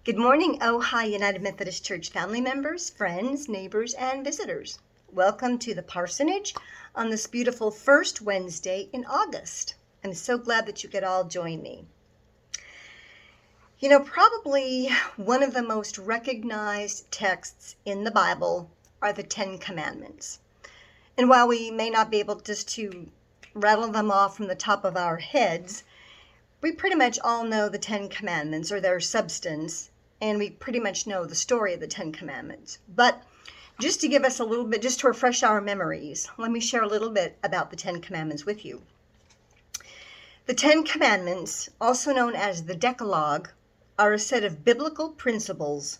Good morning, Ojai United Methodist Church family members, friends, neighbors, and visitors. Welcome to the parsonage on this beautiful first Wednesday in August. I'm so glad that you could all join me. You know, probably one of the most recognized texts in the Bible are the Ten Commandments. And while we may not be able just to rattle them off from the top of our heads, we pretty much all know the Ten Commandments or their substance, and we pretty much know the story of the Ten Commandments. But just to give us a little bit, just to refresh our memories, let me share a little bit about the Ten Commandments with you. The Ten Commandments, also known as the Decalogue, are a set of biblical principles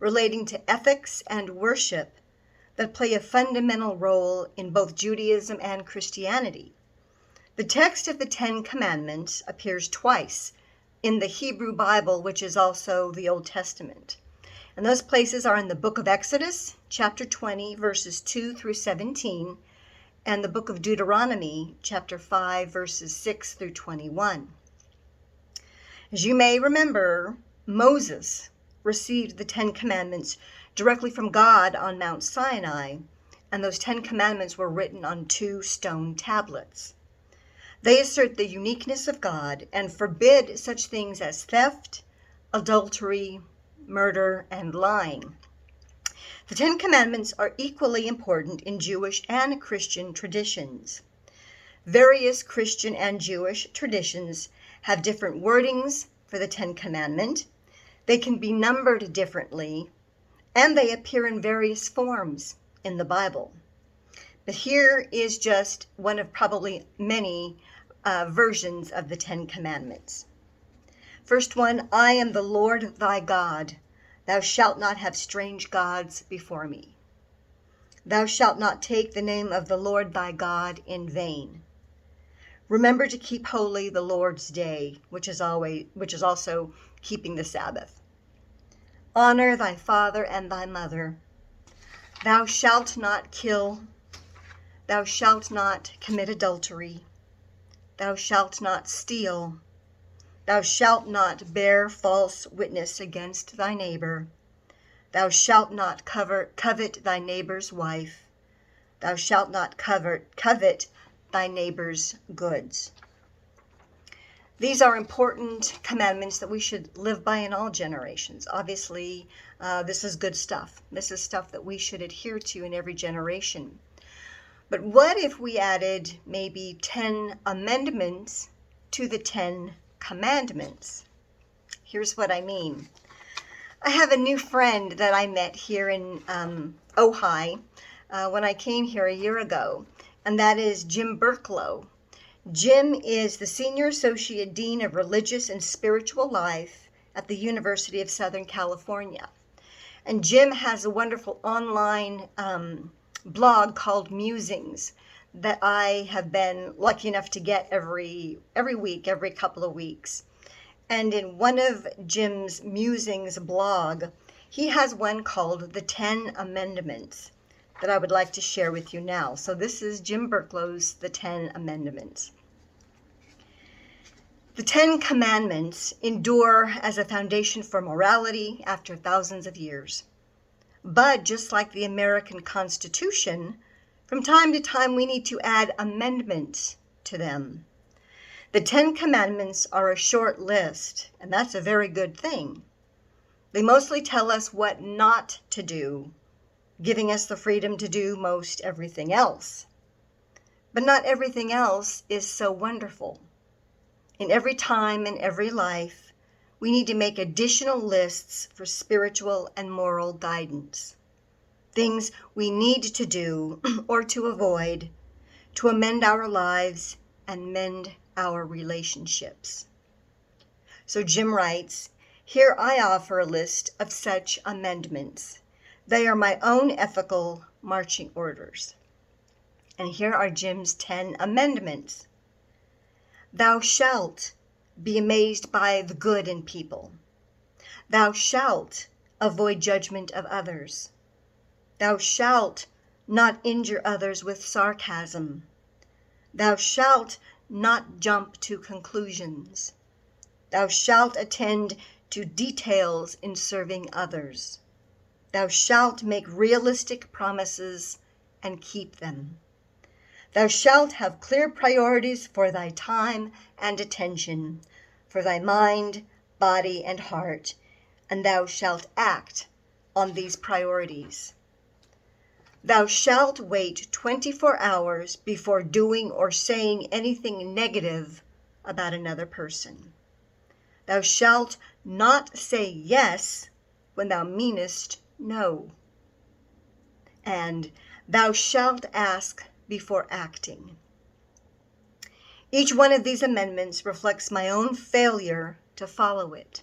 relating to ethics and worship that play a fundamental role in both Judaism and Christianity. The text of the Ten Commandments appears twice in the Hebrew Bible, which is also the Old Testament. And those places are in the book of Exodus, chapter 20, verses 2 through 17, and the book of Deuteronomy, chapter 5, verses 6 through 21. As you may remember, Moses received the Ten Commandments directly from God on Mount Sinai, and those Ten Commandments were written on 2 stone tablets. They assert the uniqueness of God and forbid such things as theft, adultery, murder, and lying. The Ten Commandments are equally important in Jewish and Christian traditions. Various Christian and Jewish traditions have different wordings for the Ten Commandments. They can be numbered differently, and they appear in various forms in the Bible. But here is just one of probably many versions of the Ten Commandments. First one, I am the Lord thy God. Thou shalt not have strange gods before me. Thou shalt not take the name of the Lord thy God in vain. Remember to keep holy the Lord's day, which is also keeping the Sabbath. Honor thy father and thy mother. Thou shalt not kill. Thou shalt not commit adultery. Thou shalt not steal. Thou shalt not bear false witness against thy neighbor. Thou shalt not covet thy neighbor's wife. Thou shalt not covet thy neighbor's goods. These are important commandments that we should live by in all generations. Obviously, this is good stuff. This is stuff that we should adhere to in every generation. But what if we added maybe 10 amendments to the 10 commandments? Here's what I mean. I have a new friend that I met here in Ojai when I came here a year ago, and that is Jim Burklow. Jim is the Senior Associate Dean of Religious and Spiritual Life at the University of Southern California. And Jim has a wonderful online blog called Musings that I have been lucky enough to get every week, every couple of weeks. And in one of Jim's Musings blog, he has one called The 10 Amendments that I would like to share with you now. So this is Jim Burklow's The 10 Amendments. The 10 Commandments endure as a foundation for morality after thousands of years. But just like the American Constitution, from time to time we need to add amendments to them. The 10 Commandments are a short list, and that's a very good thing. They mostly tell us what not to do, giving us the freedom to do most everything else. But not everything else is so wonderful. In every time and every life, we need to make additional lists for spiritual and moral guidance. Things we need to do or to avoid to amend our lives and mend our relationships. So Jim writes, here I offer a list of such amendments. They are my own ethical marching orders. And here are Jim's 10 amendments. Thou shalt be amazed by the good in people. Thou shalt avoid judgment of others. Thou shalt not injure others with sarcasm. Thou shalt not jump to conclusions. Thou shalt attend to details in serving others. Thou shalt make realistic promises and keep them. Thou shalt have clear priorities for thy time and attention, for thy mind, body, and heart, and thou shalt act on these priorities. Thou shalt wait 24 hours before doing or saying anything negative about another person. Thou shalt not say yes when thou meanest no. And thou shalt ask before acting. Each one of these amendments reflects my own failure to follow it.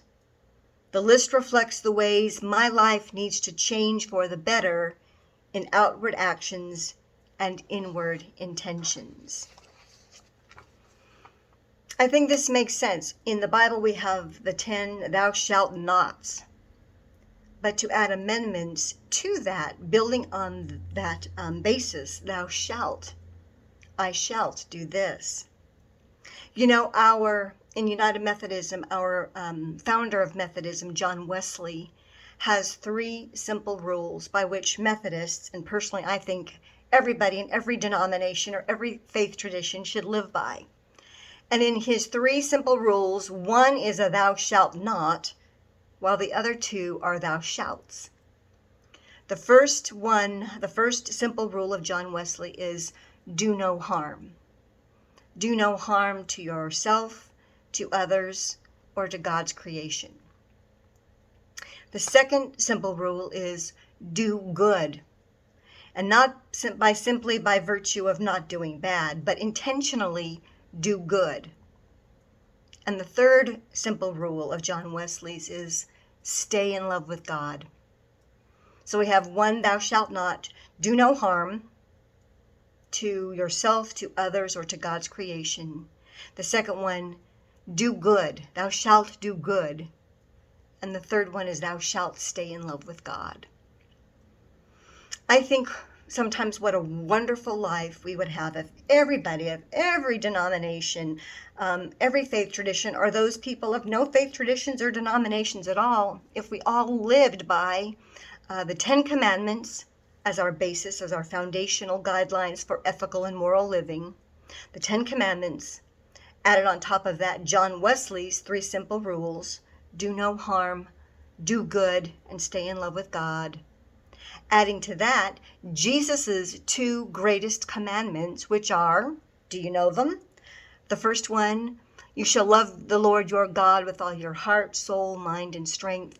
The list reflects the ways my life needs to change for the better in outward actions and inward intentions. I think this makes sense. In the Bible, we have the 10 thou shalt nots. But to add amendments to that, building on that basis, thou shalt, I shalt do this. You know, in United Methodism, our founder of Methodism, John Wesley, has 3 simple rules by which Methodists, and personally I think everybody in every denomination or every faith tradition should live by. And in his 3 simple rules, one is a thou shalt not, while the other 2 are thou shalts. The first simple rule of John Wesley is do no harm. Do no harm to yourself, to others, or to God's creation. The second simple rule is do good, and not simply by virtue of not doing bad, but intentionally do good. And the third simple rule of John Wesley's is stay in love with God. So we have 1, thou shalt not, do no harm to yourself, to others, or to God's creation. The second one, do good, thou shalt do good. And the third one is thou shalt stay in love with God. I think sometimes what a wonderful life we would have if everybody of every denomination, every faith tradition, or those people of no faith traditions or denominations at all, if we all lived by the 10 Commandments as our basis, as our foundational guidelines for ethical and moral living, the 10 Commandments, added on top of that John Wesley's 3 simple rules, do no harm, do good, and stay in love with God. Adding to that, Jesus's 2 greatest commandments, which are, do you know them? The first one, you shall love the Lord your God with all your heart, soul, mind, and strength.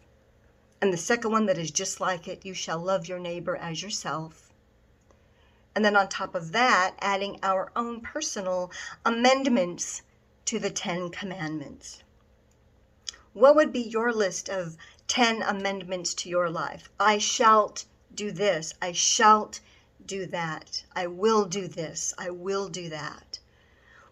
And the second one that is just like it, you shall love your neighbor as yourself. And then on top of that, adding our own personal amendments to the 10 Commandments. What would be your list of 10 amendments to your life? I shalt do this. I shalt do that. I will do this. I will do that.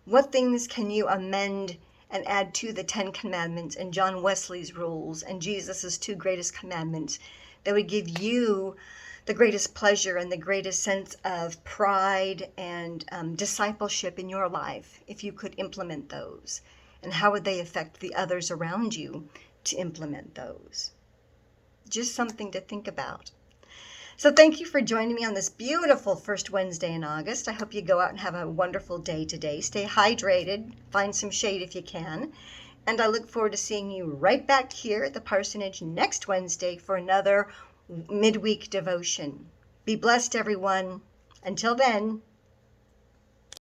What things can you amend and add to the 10 Commandments and John Wesley's rules and Jesus's 2 greatest commandments that would give you the greatest pleasure and the greatest sense of pride and discipleship in your life if you could implement those? And how would they affect the others around you to implement those? Just something to think about. So thank you for joining me on this beautiful first Wednesday in August. I hope you go out and have a wonderful day today. Stay hydrated, find some shade if you can. And I look forward to seeing you right back here at the parsonage next Wednesday for another midweek devotion. Be blessed, everyone. Until then.